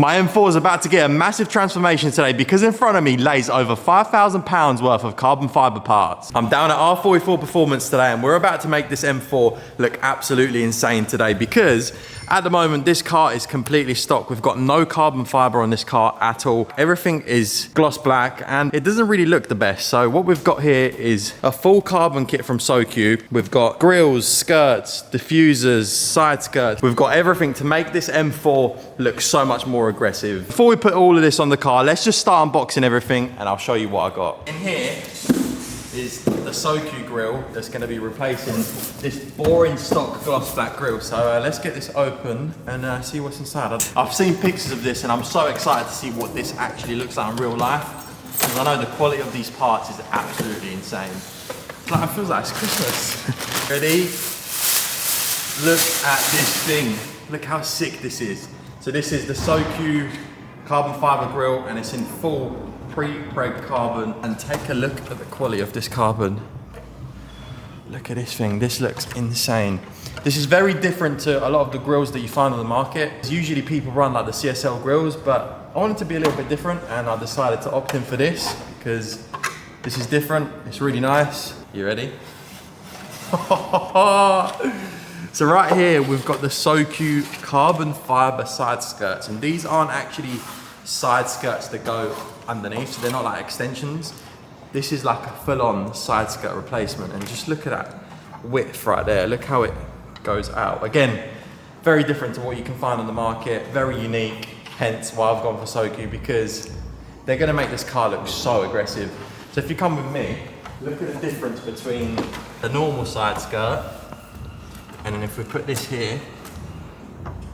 My M4 is about to get a massive transformation today because in front of me lays over £5,000 worth of carbon fiber parts. I'm down at R44 Performance today and we're about to make this M4 look absolutely insane today because at the moment this car is completely stock. We've got no carbon fiber on this car at all. Everything is gloss black and it doesn't really look the best. So what we've got here is a full carbon kit from SoCube. We've got grills, skirts, diffusers, side skirts. We've got everything to make this M4 look so much more aggressive. Before we put all of this on the car, let's just start unboxing everything and I'll show you what I got. In here is the SoCube grill that's going to be replacing this boring stock gloss black grill. So let's get this open and see what's inside. I've seen pictures of this and I'm so excited to see what this actually looks like in real life because I know the quality of these parts is absolutely insane. It's like, it feels like it's Christmas. Ready? Look at this thing. Look how sick this is. So this is the SoCube carbon fiber grill and it's in full pre-preg carbon, and take a look at the quality of this carbon. Look at this thing, this looks insane. This is very different to a lot of the grills that you find on the market. Usually people run like the CSL grills, but I wanted to be a little bit different and I decided to opt in for this because this is different, it's really nice. You ready? So right here we've got the SoCube carbon fiber side skirts, and these aren't actually side skirts that go underneath, so they're not like extensions. This is like a full-on side skirt replacement, and just look at that width right there. Look how it goes out. Again, very different to what you can find on the market, very unique, hence why I've gone for SoCube, because they're gonna make this car look so aggressive. So if you come with me, look at the difference between a normal side skirt and then if we put this here,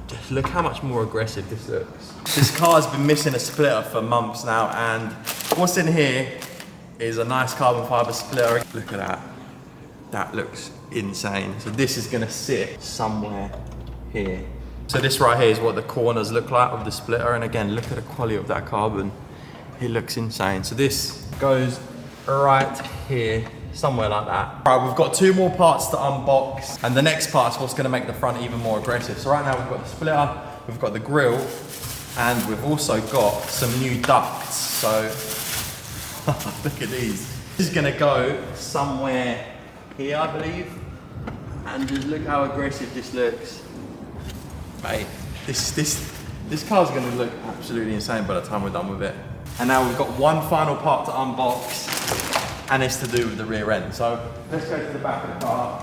just look how much more aggressive this looks. This car's been missing a splitter for months now, and what's in here is a nice carbon fiber splitter. Look at that. That looks insane. So this is gonna sit somewhere here. So this right here is what the corners look like of the splitter, and again, look at the quality of that carbon. It looks insane. So this goes right here, somewhere like that. All right, we've got two more parts to unbox, and the next part's what's gonna make the front even more aggressive. So right now we've got the splitter, we've got the grille, and we've also got some new ducts. So look at these. This is gonna go somewhere here, I believe, and just look how aggressive this looks. Mate, this car's gonna look absolutely insane by the time we're done with it. And now we've got one final part to unbox, and it's to do with the rear end. So let's go to the back of the car.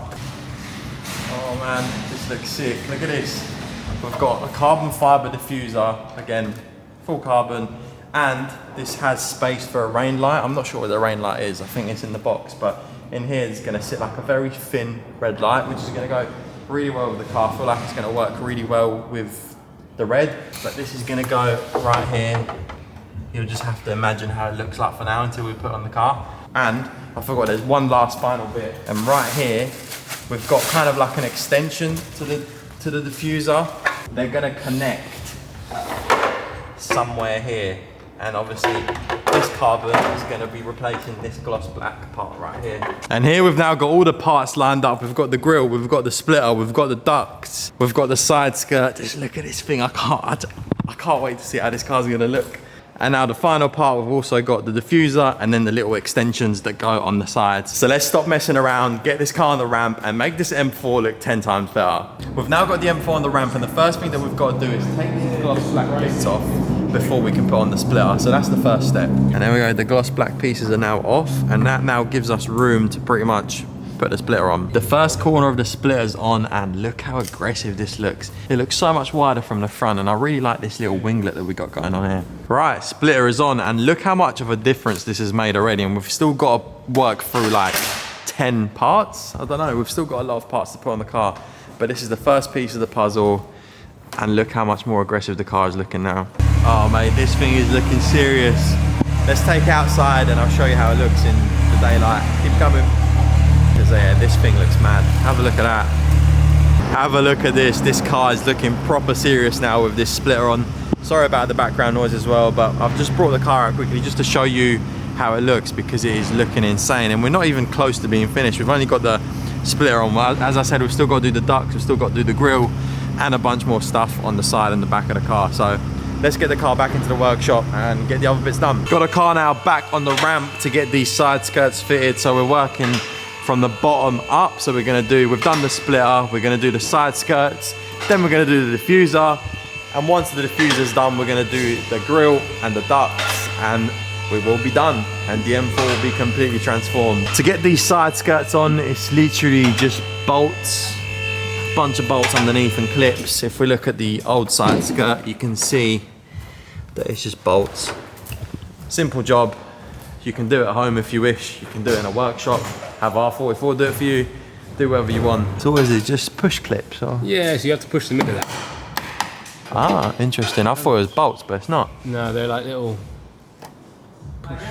Oh man, this looks sick. Look at this. We've got a carbon fiber diffuser, again, full carbon, and this has space for a rain light. I'm not sure what the rain light is. I think it's in the box, but in here it's gonna sit like a very thin red light, which is gonna go really well with the car. I feel like it's gonna work really well with the red, but this is gonna go right here. You'll just have to imagine how it looks like for now until we put it on the car. And I forgot there's one last final bit. And right here, we've got kind of like an extension to the diffuser. They're gonna connect somewhere here. And obviously this carbon is gonna be replacing this gloss black part right here. And here we've now got all the parts lined up. We've got the grille, we've got the splitter, we've got the ducts, we've got the side skirt. Just look at this thing. I can't wait to see how this car's gonna look. And now the final part, we've also got the diffuser and then the little extensions that go on the sides. So let's stop messing around, get this car on the ramp and make this M4 look 10 times better. We've now got the M4 on the ramp, and the first thing that we've got to do is take these gloss black bits off before we can put on the splitter. So that's the first step. And there we go, the gloss black pieces are now off, and that now gives us room to pretty much put the splitter on. The first corner of the splitter's on, and look how aggressive this looks. It looks so much wider from the front, and I really like this little winglet that we got going on here. Right, splitter is on, and look how much of a difference this has made already, and we've still got to work through like 10 parts. I don't know, we've still got a lot of parts to put on the car, but this is the first piece of the puzzle, and look how much more aggressive the car is looking now. Oh mate, this thing is looking serious. Let's take it outside and I'll show you how it looks in the daylight. Keep coming. Because yeah, this thing looks mad. Have a look at that. Have a look at this. This car is looking proper serious now with this splitter on. Sorry about the background noise as well, but I've just brought the car out quickly just to show you how it looks, because it is looking insane. And we're not even close to being finished. We've only got the splitter on. Well, as I said, we've still got to do the ducts, we've still got to do the grille, and a bunch more stuff on the side and the back of the car. So let's get the car back into the workshop and get the other bits done. Got a car now back on the ramp to get these side skirts fitted. So we're working from the bottom up. So we've done the splitter, we're gonna do the side skirts, then we're gonna do the diffuser. And once the diffuser's done, we're gonna do the grille and the ducts, and we will be done. And the M4 will be completely transformed. To get these side skirts on, it's literally just bolts, a bunch of bolts underneath and clips. If we look at the old side skirt, you can see that it's just bolts. Simple job. You can do it at home if you wish. You can do it in a workshop. Have R44 do it for you. Do whatever you want. So what is it, just push clips? Or? Yeah, so you have to push them into that. Ah, interesting. I thought it was bolts, but it's not. No, they're like little push.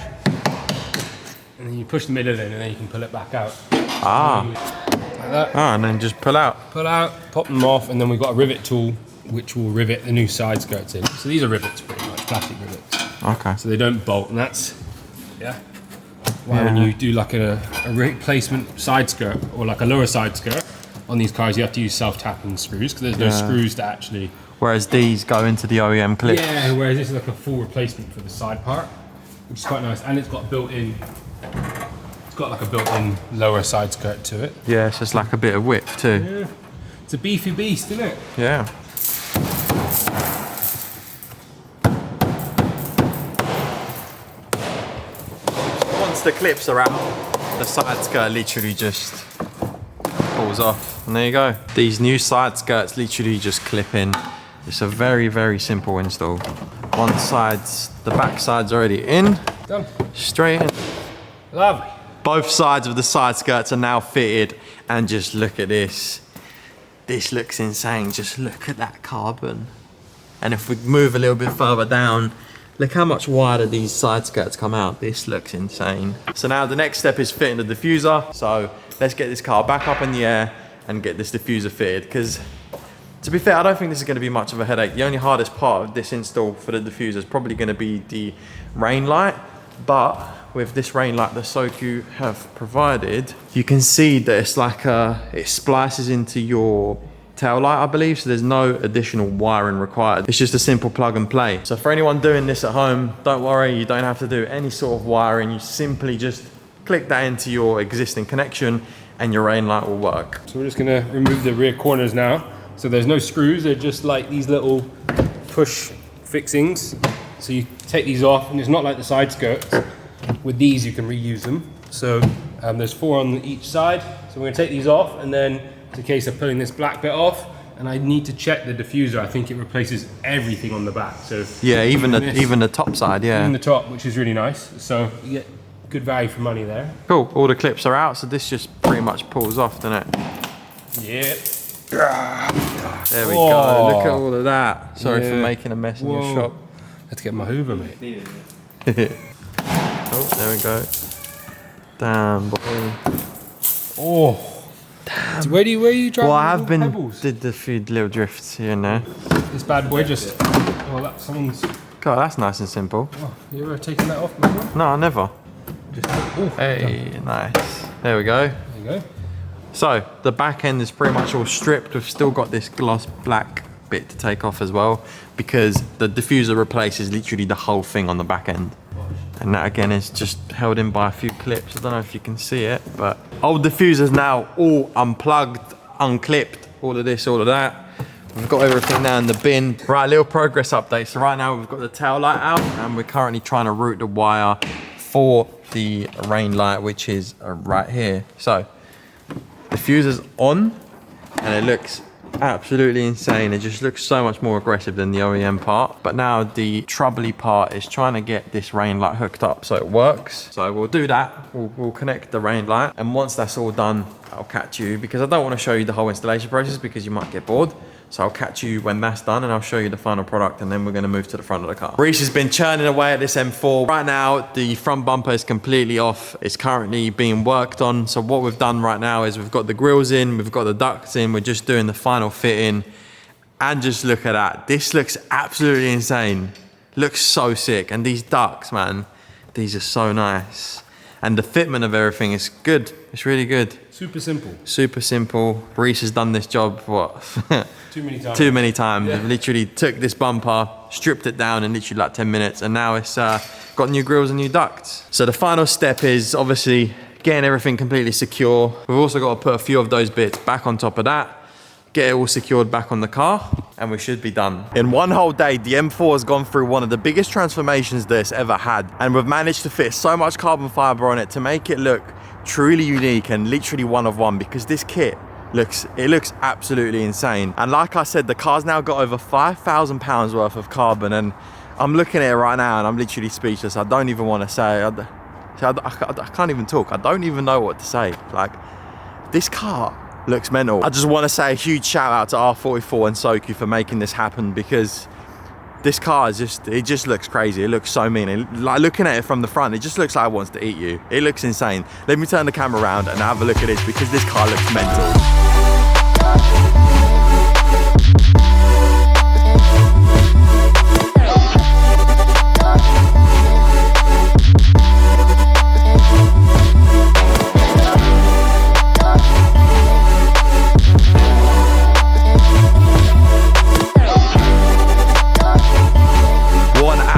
And then you push the middle in and then you can pull it back out. Ah. Like that. Ah, and then just pull out. Pull out, pop them off, and then we've got a rivet tool which will rivet the new side skirts in. So these are rivets pretty much, plastic rivets. Okay. So they don't bolt, and that's, why when you do like a replacement side skirt or like a lower side skirt on these cars, you have to use self-tapping screws because there's no screws to actually... Whereas these go into the OEM clip. Yeah, whereas this is like a full replacement for the side part, which is quite nice, and it's got built-in. It's got like a built-in lower side skirt to it. Yeah, so it's like a bit of width too. Yeah, it's a beefy beast, isn't it? Yeah. Once the clips are out, the side skirt literally just pulls off, and there you go. These new side skirts literally just clip in. It's a very, very simple install. One side's, the back side's already in. Done. Straight in. Lovely. Both sides of the side skirts are now fitted, and just look at this. This looks insane. Just look at that carbon. And if we move a little bit further down, look how much wider these side skirts come out. This looks insane. So now the next step is fitting the diffuser. So let's get this car back up in the air and get this diffuser fitted, because to be fair, I don't think this is going to be much of a headache. The only hardest part of this install for the diffuser is probably going to be the rain light. But with this rain light that SoQ have provided, you can see that it's like it splices into your tail light, I believe. So there's no additional wiring required. It's just a simple plug and play. So for anyone doing this at home, don't worry, you don't have to do any sort of wiring. You simply just click that into your existing connection and your rain light will work. So we're just gonna remove the rear corners now. So there's no screws, they're just like these little push fixings. So you take these off, and it's not like the side skirts. With these you can reuse them. So there's 4 on each side. So we're gonna take these off, and then it's a case of pulling this black bit off. And I need to check the diffuser. I think it replaces everything on the back. So yeah, even the top side, yeah. Even the top, which is really nice. So you get good value for money there. Cool, all the clips are out, so this just pretty much pulls off, doesn't it? Yeah. There we go, look at all of that. Sorry for making a mess in your shop. Had to get my Hoover, mate. Oh, there we go. Damn, boy. Oh. Damn. Where are you driving? Well, I have been, did a few little drifts here and there. This bad boy just, someone's... God, that's nice and simple. Oh, you ever taken that off before? No, I never. Just, hey, nice. There we go. There you go. So, the back end is pretty much all stripped. We've still got this gloss black bit to take off as well, because the diffuser replaces literally the whole thing on the back end. And that again is just held in by a few clips. I don't know if you can see it, but old diffuser's now all unplugged, unclipped, all of this, all of that. We've got everything now in the bin. Right, a little progress update. So right now we've got the tail light out, and we're currently trying to route the wire for the rain light, which is right here. So diffuser's on, and it looks absolutely insane. It just looks so much more aggressive than the OEM part. But now the troubly part is trying to get this rain light hooked up so it works. So we'll do that. We'll connect the rain light, and once that's all done, I'll catch you, because I don't want to show you the whole installation process because you might get bored. So I'll catch you when that's done, and I'll show you the final product, and then we're gonna move to the front of the car. Reece has been churning away at this M4. Right now, the front bumper is completely off. It's currently being worked on. So what we've done right now is we've got the grills in, we've got the ducts in, we're just doing the final fitting. And just look at that. This looks absolutely insane. Looks so sick. And these ducts, man, these are so nice. And the fitment of everything is good. It's really good. Super simple. Super simple. Reece has done this job, what? Too many times. Too many times. Yeah. Literally took this bumper, stripped it down in literally like 10 minutes, and now it's got new grills and new ducts. So the final step is obviously getting everything completely secure. We've also got to put a few of those bits back on top of that, get it all secured back on the car, and we should be done. In one whole day, the M4 has gone through one of the biggest transformations that it's ever had, and we've managed to fit so much carbon fiber on it to make it look truly unique and literally one of one, because this kit looks absolutely insane. And like I said, the car's now got over 5,000 pounds worth of carbon, and I'm looking at it right now and I'm literally speechless. I don't even want to say, I can't even talk. I don't even know what to say. Like, this car looks mental. I just want to say a huge shout out to R44 and Sokyu for making this happen, because this car is it just looks crazy. It looks so mean. Like, looking at it from the front, it just looks like it wants to eat you. It looks insane. Let me turn the camera around and have a look at this, because this car looks mental.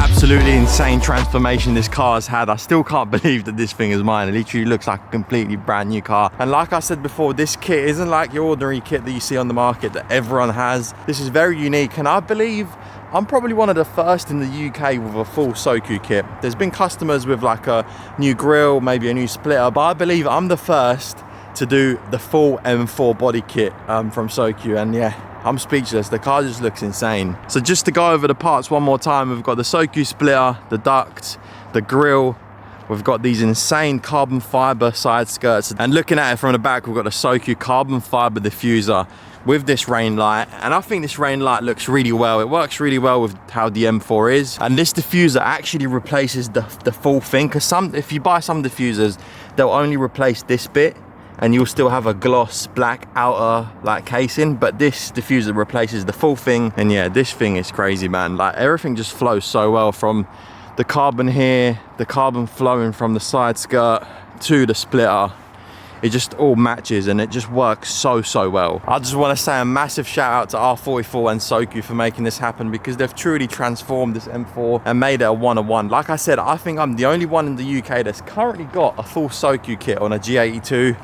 Absolutely insane transformation this car has had. I still can't believe that this thing is mine. It literally looks like a completely brand new car. And like I said before, this kit isn't like your ordinary kit that you see on the market that everyone has. This is very unique, and I believe I'm probably one of the first in the UK with a full Sokyu kit. There's been customers with like a new grille, maybe a new splitter, but I believe I'm the first to do the full M4 body kit from Sokyu, and yeah, I'm speechless. The car just looks insane. So just to go over the parts one more time, we've got the Sokyu splitter, the duct, the grille. We've got these insane carbon fiber side skirts. And looking at it from the back, we've got the Sokyu carbon fiber diffuser with this rain light. And I think this rain light looks really well. It works really well with how the M4 is. And this diffuser actually replaces the full thing. Because if you buy some diffusers, they'll only replace this bit, and you'll still have a gloss black outer like casing, but this diffuser replaces the full thing. And yeah, this thing is crazy, man. Like, everything just flows so well, from the carbon here, the carbon flowing from the side skirt to the splitter. It just all matches, and it just works so well. I just want to say a massive shout out to R44 and Sokyu for making this happen, because they've truly transformed this M4 and made it a one-of-one. Like I said, I think I'm the only one in the UK that's currently got a full Sokyu kit on a G82,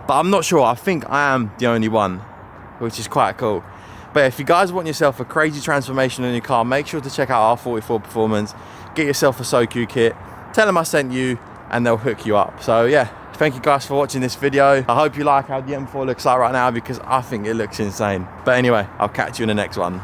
but I'm not sure. I think I am the only one, which is quite cool. But if you guys want yourself a crazy transformation in your car, make sure to check out R44 Performance. Get yourself a Sokyu kit. Tell them I sent you, and they'll hook you up. So yeah, thank you guys for watching this video. I hope you like how the M4 looks like right now, because I think it looks insane. But anyway, I'll catch you in the next one.